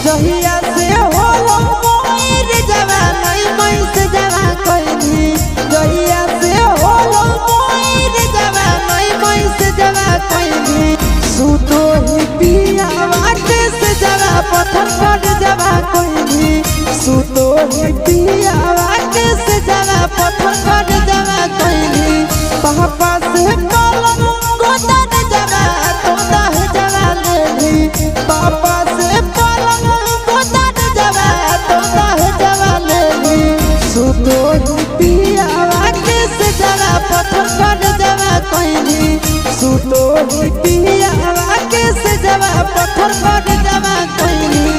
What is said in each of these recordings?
जहिया से होलो मोर जवानी मैस जवा कइनी जहिया से होलो मोर जवानी मैस जवा कइनी सुतो ही पिया वाटे से जवा पत्थर पर जवा कइनी सुतो ही पिया वाटे से जवा पत्थर पर जवा कइनी पापा से पालन गोदन जवा तोदा है जवा लेनी पापा से सुतो ही पिया वाटे से जवा पत्थर पर जवा कइनी सुतो ही पिया वाटे से जवा पत्थर पर जवा कइनी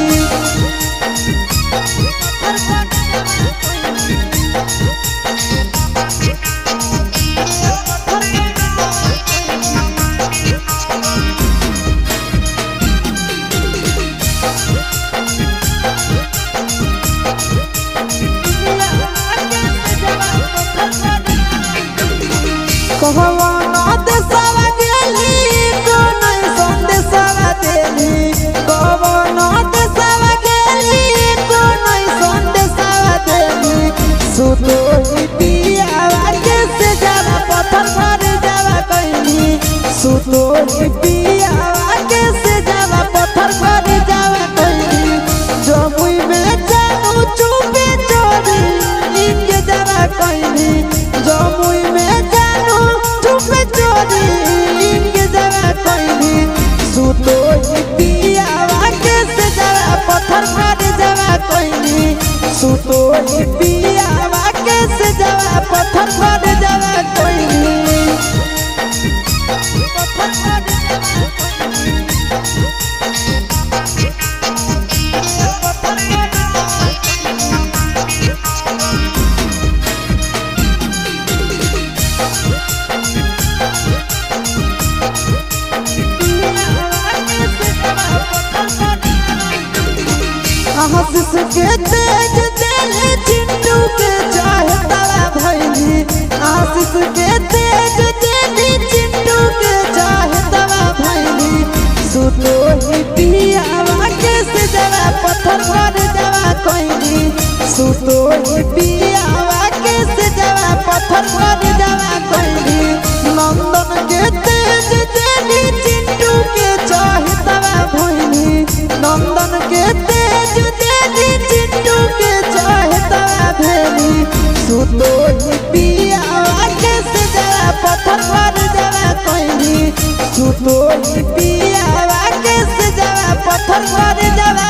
कहवाना देशवा गेली तो नहीं संदेशवा देली कहवाना देशवा गेली तो नहीं संदेशवा देली सुतो ही पिया वाटे से जवा पत्थर पर जवा कइनी सुतो ही पिया वाटे से जवा पत्थर पर जवा कइनी जमुई में जानू चुपे चोरी इनके जवा कइनी जमुई में सुतो ही पिया वाटे से जवा पत्थर पर जवा कइनी सुतो ही पिया वाटे से जवा पत्थर पर जवा कइनी आशीष के तेज दिल चिंटू के चाहे तला भइली आशीष के तेज दिल चिंटू के चाहे तला भइली सुतो ही पिया वाटे से जवा पत्थर पर जवा कइनी सुतो ही पिया वाटे से जवा पत्थर पर जवा कइनी नंदन के तेज दिल चिंटू के चाहे तला भइली नंदन के तेज चिंटू के चाहे तला भेली सुतो ही पिया वाटे से जवा पत्थर पर जवा कइनी सुतो ही पिया वाटे से जवा पत्थर पर जवा